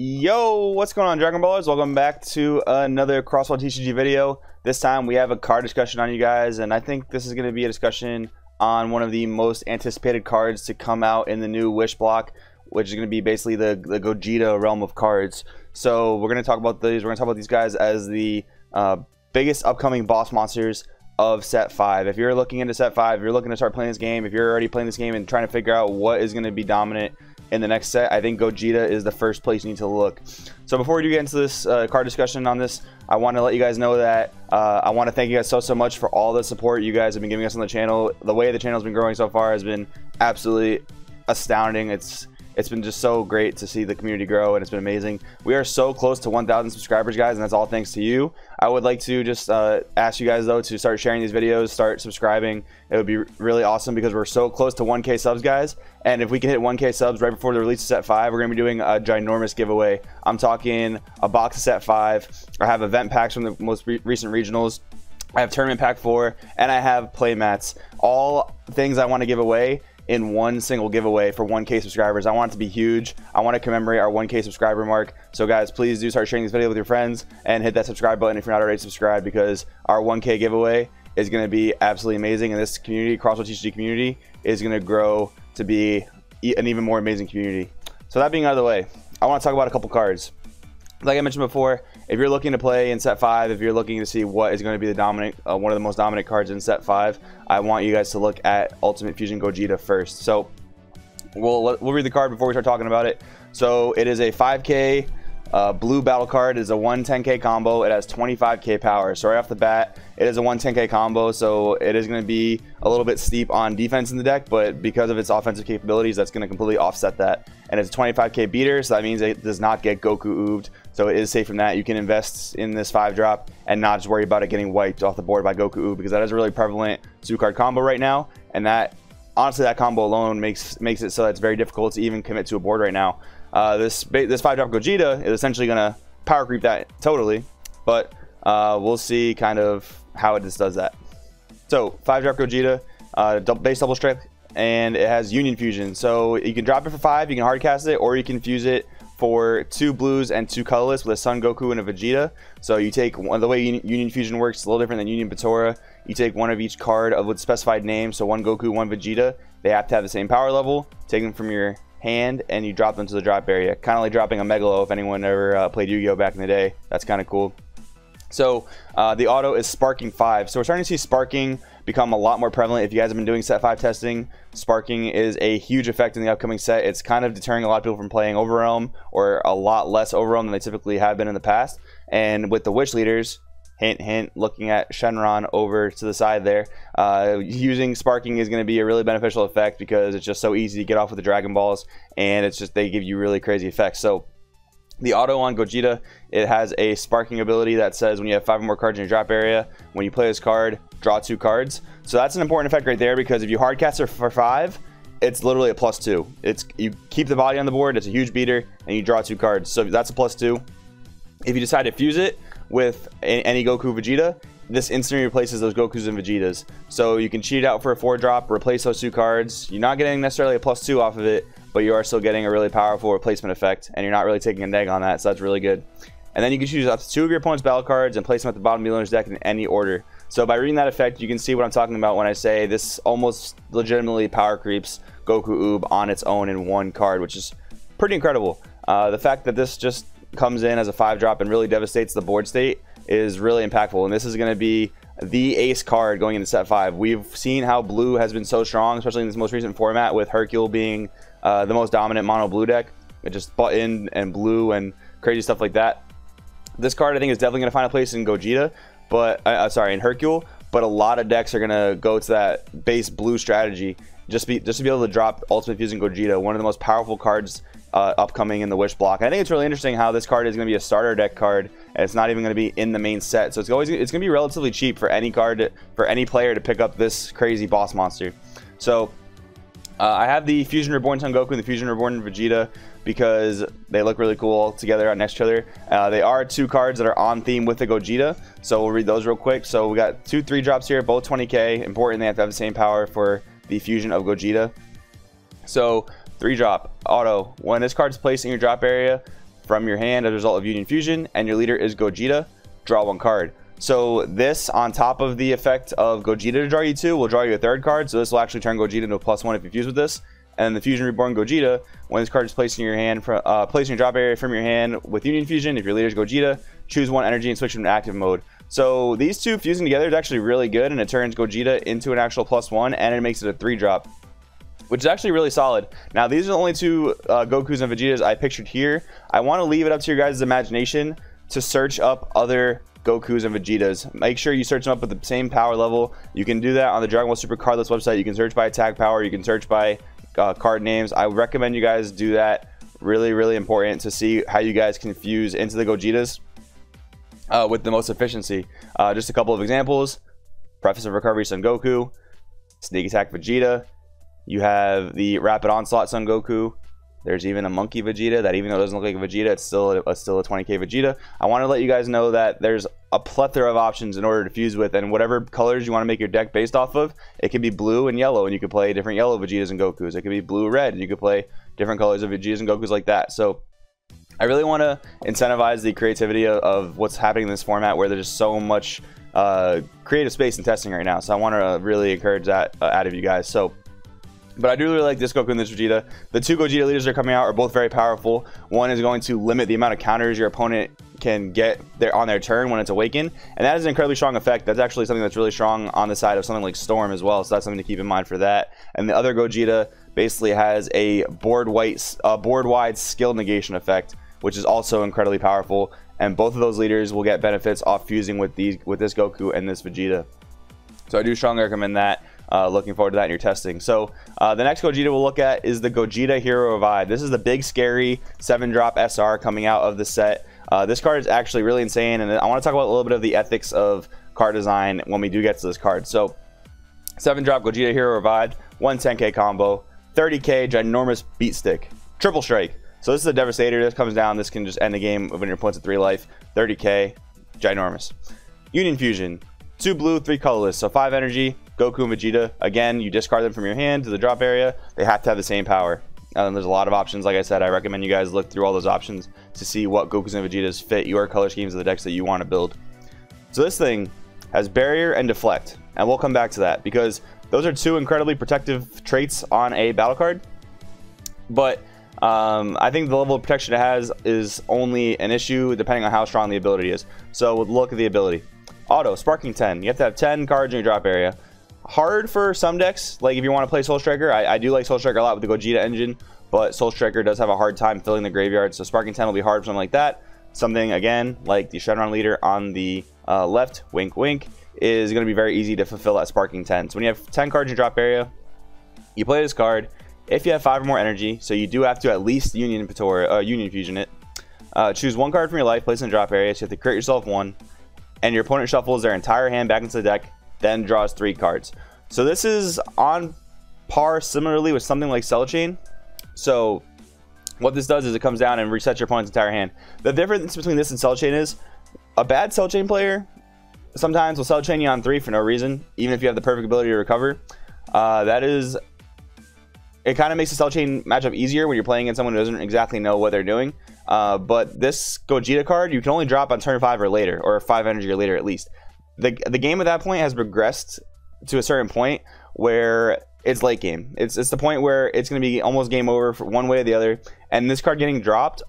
Yo, what's going on, Dragon Ballers? Welcome back to another Crosswell TCG video. This time we have a card discussion on you guys, and I think this is going to be a discussion on one of the most anticipated cards to come out in the new Wish block, which is going to be basically the Gogeta realm of cards. So we're going to talk about these. We're going to talk about these guys as the biggest upcoming boss monsters of set 5. If you're looking into set 5, if you're looking to start playing this game, if you're already playing this game and trying to figure out what is going to be dominant in the next set, I think Gogeta is the first place you need to look. So before we do get into this card discussion on this, I want to let you guys know that I want to thank you guys so much for all the support you guys have been giving us on the channel. The way the channel has been growing so far has been absolutely astounding. It's been just so great to see the community grow, and it's been amazing. We are so close to 1,000 subscribers, guys, and that's all thanks to you. I would like to just ask you guys, though, to start sharing these videos, start subscribing. It would be really awesome because we're so close to 1K subs, guys. And if we can hit 1K subs right before the release of set 5, we're going to be doing a ginormous giveaway. I'm talking a box of set 5. I have event packs from the most recent regionals. I have tournament pack 4, and I have play mats. All things I want to give away in one single giveaway for 1K subscribers. I want it to be huge. I want to commemorate our 1K subscriber mark. So guys, please do start sharing this video with your friends and hit that subscribe button if you're not already subscribed, because our 1K giveaway is going to be absolutely amazing, and this community, Crosswell TCG community, is going to grow to be an even more amazing community. So that being out of the way, I want to talk about a couple cards. Like I mentioned before, if you're looking to play in set 5, if you're looking to see what is going to be the dominant, one of the most dominant cards in set 5, I want you guys to look at Ultimate Fusion Gogeta first. So we'll read the card before we start talking about it. So it is a 5K blue battle card. It is a 110K combo. It has 25K power. So right off the bat, it is a 110K combo. So it is going to be a little bit steep on defense in the deck, but because of its offensive capabilities, that's going to completely offset that. And it's a 25K beater, so that means it does not get Goku oobed. So it is safe from that. You can invest in this 5-drop and not just worry about it getting wiped off the board by Goku oob, because that is a really prevalent 2-card combo right now. And that, honestly, that combo alone makes it so that it's very difficult to even commit to a board right now. This 5-drop Gogeta is essentially going to power creep that totally, but we'll see kind of how it just does that. So 5-drop Gogeta, base double strike, and it has Union Fusion. So you can drop it for 5, you can hard cast it, or you can fuse it for 2 blues and 2 colorless with a Son Goku and a Vegeta. So you take one, the way Union Fusion works is a little different than Union Batora. You take one of each card of with specified name, so 1 Goku, 1 Vegeta. They have to have the same power level. Take them from your hand and you drop them to the drop area, kind of like dropping a Megalo if anyone ever played Yu-Gi-Oh back in the day. That's kind of cool. So the auto is sparking 5. So we're starting to see sparking become a lot more prevalent. If you guys have been doing set 5 testing, sparking is a huge effect in the upcoming set. It's kind of deterring a lot of people from playing Overrealm, or a lot less Overrealm than they typically have been in the past. And with the Wish leaders, hint hint, looking at Shenron over to the side there, using sparking is going to be a really beneficial effect because it's just so easy to get off with the Dragon Balls, and it's just, they give you really crazy effects. So the auto on Gogeta, it has a sparking ability that says when you have 5 or more cards in your drop area, when you play this card, draw 2 cards. So that's an important effect right there, because if you hard cast it for 5, it's literally a +2. It's, you keep the body on the board, it's a huge beater, and you draw 2 cards. So that's a +2. If you decide to fuse it with any Goku Vegeta, this instantly replaces those Gokus and Vegetas. So you can cheat it out for a 4-drop, replace those 2 cards. You're not getting necessarily a +2 off of it, but you are still getting a really powerful replacement effect, and you're not really taking a neg on that, so that's really good. And then you can choose up to 2 of your opponent's battle cards and place them at the bottom of your owner's deck in any order. So by reading that effect, you can see what I'm talking about when I say this almost legitimately power creeps Goku Oob on its own in 1 card, which is pretty incredible. The fact that this just comes in as a 5-drop and really devastates the board state is really impactful, and this is going to be the ace card going into set 5. We've seen how blue has been so strong, especially in this most recent format, with Hercule being the most dominant mono blue deck. It just button and blue and crazy stuff like that. This card I think is definitely going to find a place in Gogeta, but in Hercule, but a lot of decks are going to go to that base blue strategy just to be able to drop Ultimate Fusion Gogeta, one of the most powerful cards upcoming in the Wish block. I think it's really interesting how this card is going to be a starter deck card, and it's not even going to be in the main set. So it's going to be relatively cheap for any card, for any player to pick up this crazy boss monster. So I have the Fusion Reborn Son Goku and the Fusion Reborn Vegeta because they look really cool together out next to each other. They are 2 cards that are on theme with the Gogeta, so we'll read those real quick. So we got 2 3-drops here, both 20k. Important, they have to have the same power for the fusion of Gogeta. So 3-drop auto, when this card is placed in your drop area, from your hand as a result of Union Fusion, and your leader is Gogeta, draw 1 card. So this, on top of the effect of Gogeta to draw you 2, will draw you a 3rd card. So this will actually turn Gogeta into a +1 if you fuse with this. And the Fusion Reborn Gogeta, when this card is placed in your hand, placed in your drop area from your hand with Union Fusion, if your leader is Gogeta, choose 1 energy and switch it into active mode. So these two fusing together is actually really good, and it turns Gogeta into an actual +1, and it makes it a 3-drop, which is actually really solid. Now, these are the only 2 Gokus and Vegetas I pictured here. I want to leave it up to your guys' imagination to search up other Gokus and Vegetas. Make sure you search them up with the same power level. You can do that on the Dragon Ball Super Cardless website. You can search by attack power. You can search by card names. I recommend you guys do that. Really important to see how you guys can fuse into the Gogetas with the most efficiency. Just a couple of examples: Preface of Recovery Son Goku, Sneak Attack Vegeta. You have the Rapid Onslaught Son Goku. There's even a Monkey Vegeta that, even though it doesn't look like a Vegeta, it's still a 20k Vegeta. I want to let you guys know that there's a plethora of options in order to fuse with, and whatever colors you want to make your deck based off of. It can be blue and yellow, and you can play different yellow Vegetas and Gokus. It can be blue red, and you can play different colors of Vegetas and Gokus like that. So I really want to incentivize the creativity of what's happening in this format, where there's so much creative space in testing right now. So I want to really encourage that out of you guys. But I do really like this Goku and this Vegeta. The 2 Gogeta leaders that are coming out are both very powerful. One is going to limit the amount of counters your opponent can get on their turn when it's awakened, and that is an incredibly strong effect. That's actually something that's really strong on the side of something like Storm as well, so that's something to keep in mind for that. And the other Gogeta basically has a board-wide skill negation effect, which is also incredibly powerful, and both of those leaders will get benefits off fusing with this Goku and this Vegeta. So I do strongly recommend that. Looking forward to that in your testing. So the next Gogeta we'll look at is the Gogeta Hero Vibe. This is the big scary 7-drop SR coming out of the set. This card is actually really insane, and I want to talk about a little bit of the ethics of card design when we do get to this card. So 7-drop Gogeta Hero Vibe, 110k combo, 30k ginormous beat stick, triple strike. So this is a devastator. This comes down, this can just end the game when your opponent's at 3 life. 30k ginormous. Union Fusion, 2 blue, 3 colorless, so 5 energy. Goku and Vegeta, again, you discard them from your hand to the drop area. They have to have the same power. There's a lot of options. Like I said, I recommend you guys look through all those options to see what Gokus and Vegetas fit your color schemes of the decks that you want to build. So this thing has Barrier and Deflect, and we'll come back to that because those are 2 incredibly protective traits on a battle card. But I think the level of protection it has is only an issue depending on how strong the ability is. So we'll look at the ability. Auto, Sparking 10. You have to have 10 cards in your drop area. Hard for some decks, like if you want to play Soul Striker. I do like Soul Striker a lot with the Gogeta engine, but Soul Striker does have a hard time filling the graveyard, so Sparking 10 will be hard for something like that. Something, again, like the Shenron leader on the left, wink wink, is going to be very easy to fulfill that Sparking 10. So when you have 10 cards in your drop area, you play this card. If you have 5 or more energy, so you do have to at least Union Fusion it, choose 1 card from your life, place it in the drop area, so you have to create yourself 1, and your opponent shuffles their entire hand back into the deck, then draws 3 cards. So this is on par similarly with something like Cell Chain. So what this does is it comes down and resets your opponent's entire hand. The difference between this and Cell Chain is a bad Cell Chain player sometimes will Cell Chain you on 3 for no reason, even if you have the perfect ability to recover. It kind of makes the Cell Chain matchup easier when you're playing against someone who doesn't exactly know what they're doing. But this Gogeta card, you can only drop on turn 5 or later, or 5 energy or later at least. The game at that point has progressed to a certain point where it's late game. It's the point where it's going to be almost game over for one way or the other. And this card getting dropped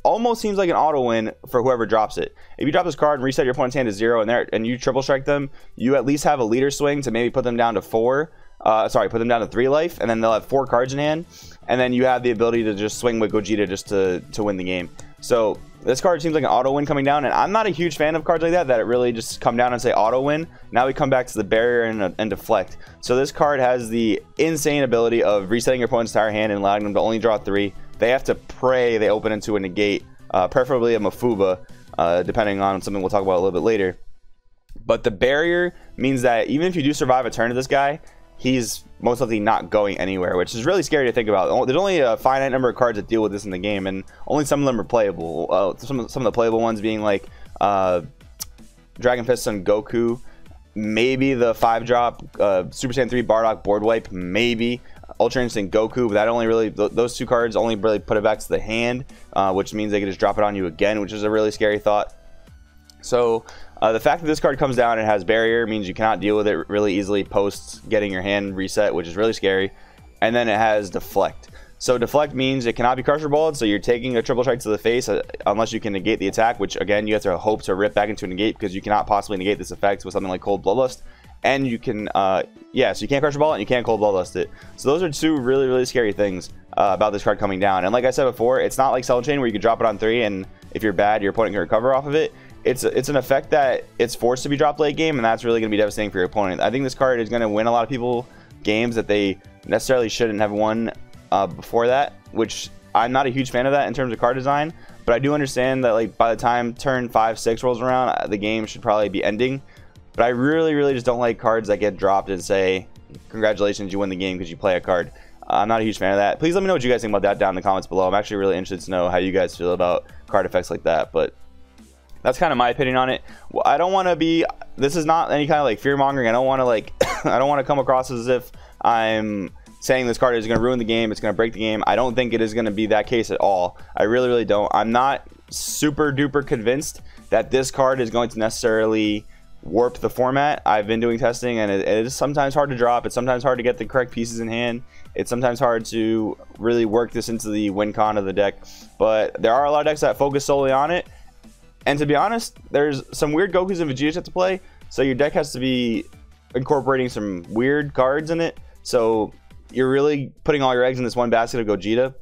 almost seems like an auto win for whoever drops it. If you drop this card and reset your opponent's hand to 0 and you triple strike them, you at least have a leader swing to maybe put them down to 4. Put them down to 3 life, and then they'll have 4 cards in hand, and then you have the ability to just swing with Gogeta just to win the game. So this card seems like an auto win coming down, and I'm not a huge fan of cards like that it really just come down and say auto win. Now we come back to the Barrier and Deflect. So this card has the insane ability of resetting your opponent's entire hand and allowing them to only draw 3. They have to pray they open into a negate, preferably a Mafuba, depending on something we'll talk about a little bit later. But the Barrier means that even if you do survive a turn to this guy, he's most likely not going anywhere, which is really scary to think about. There's only a finite number of cards that deal with this in the game, and only some of them are playable. Some of the playable ones being like Dragon Fist Son Goku, maybe the 5-drop Super Saiyan 3 Bardock board wipe, maybe. Ultra Instinct Goku, but that only really, those two cards only really put it back to the hand, which means they can just drop it on you again, which is a really scary thought. So the fact that this card comes down and has Barrier means you cannot deal with it really easily post getting your hand reset, which is really scary. And then it has Deflect. So Deflect means it cannot be Crusher Balled, so you're taking a triple strike to the face unless you can negate the attack, which again you have to hope to rip back into a negate, because you cannot possibly negate this effect with something like Cold Bloodlust. And you can so you can't Crusher Ball it and you can't Cold Bloodlust it. So those are two really scary things about this card coming down. And like I said before, it's not like Cell Chain where you can drop it on 3 and if you're bad your opponent can recover off of it. It's an effect that it's forced to be dropped late game, and that's really going to be devastating for your opponent. I think this card is going to win a lot of people games that they necessarily shouldn't have won before that, which I'm not a huge fan of that in terms of card design. But I do understand that like by the time turn 5-6 rolls around, the game should probably be ending. But I really just don't like cards that get dropped and say congratulations, you win the game because you play a card. I'm not a huge fan of that. Please let me know what you guys think about that down in the comments below. I'm actually really interested to know how you guys feel about card effects like that. But that's kind of my opinion on it. I don't want to be, this is not any kind of like fear mongering. I don't want to like I don't want to come across as if I'm saying this card is going to ruin the game, it's going to break the game. I don't think it is going to be that case at all. I really don't. I'm not super duper convinced that this card is going to necessarily warp the format. I've been doing testing, and it is sometimes hard to drop. It's sometimes hard to get the correct pieces in hand. It's sometimes hard to really work this into the win con of the deck. But there are a lot of decks that focus solely on it. And to be honest, there's some weird Gokus and Vegetas to play, so your deck has to be incorporating some weird cards in it. So you're really putting all your eggs in this one basket of Gogeta.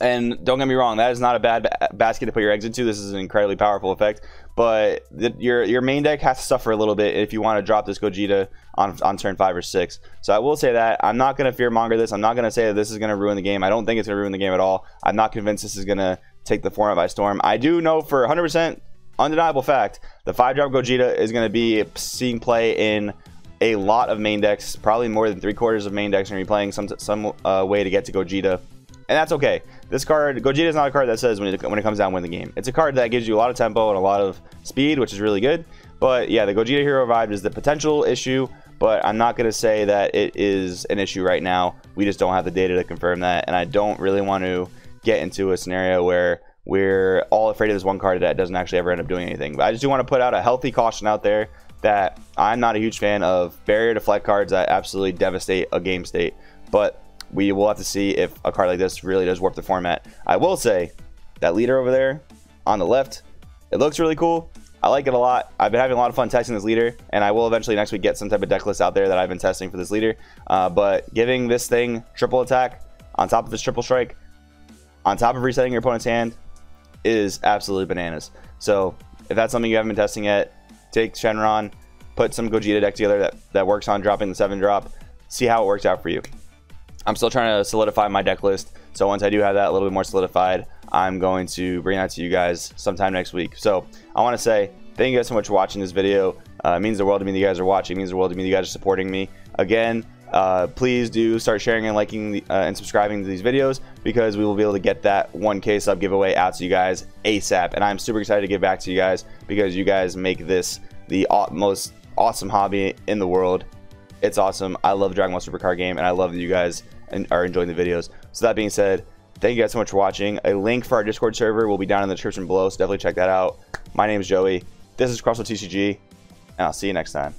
And don't get me wrong, that is not a bad basket to put your eggs into. This is an incredibly powerful effect, but your main deck has to suffer a little bit if you want to drop this Gogeta on turn 5 or 6. So I will say that I'm not going to fear monger this. I'm not going to say that this is going to ruin the game. I don't think it's going to ruin the game at all. I'm not convinced this is going to take the format by storm. I do know for 100% undeniable fact the 5-drop Gogeta is going to be seeing play in a lot of main decks. Probably more than 3/4 of main decks are going to be playing some way to get to Gogeta. And that's okay. This card, Gogeta, is not a card that says when it comes down, win the game. It's a card that gives you a lot of tempo and a lot of speed, which is really good. But yeah, the Gogeta Hero Vibe is the potential issue, but I'm not going to say that it is an issue right now. We just don't have the data to confirm that, and I don't really want to get into a scenario where we're all afraid of this one card that doesn't actually ever end up doing anything. But I just do want to put out a healthy caution out there that I'm not a huge fan of barrier deflect cards that absolutely devastate a game state. But we will have to see if a card like this really does warp the format. I will say that leader over there on the left, it looks really cool. I like it a lot. I've been having a lot of fun testing this leader, and I will eventually next week get some type of deck list out there that I've been testing for this leader. But giving this thing triple attack on top of its triple strike, on top of resetting your opponent's hand, is absolutely bananas. So if that's something you haven't been testing yet, take Shenron, put some Gogeta deck together that works on dropping the 7-drop, see how it works out for you. I'm still trying to solidify my deck list, so once I do have that a little bit more solidified, I'm going to bring that to you guys sometime next week. So I want to say thank you guys so much for watching this video. It means the world to me that you guys are watching. It means the world to me that you guys are supporting me. Again, please do start sharing and liking and subscribing to these videos, because we will be able to get that 1K sub giveaway out to you guys ASAP. And I'm super excited to give back to you guys, because you guys make this the most awesome hobby in the world. It's awesome. I love Dragon Ball Super Card Game, and I love that you guys are enjoying the videos. So that being said, thank you guys so much for watching. A link for our Discord server will be down in the description below, so definitely check that out. My name is Joey. This is Crossroad TCG, and I'll see you next time.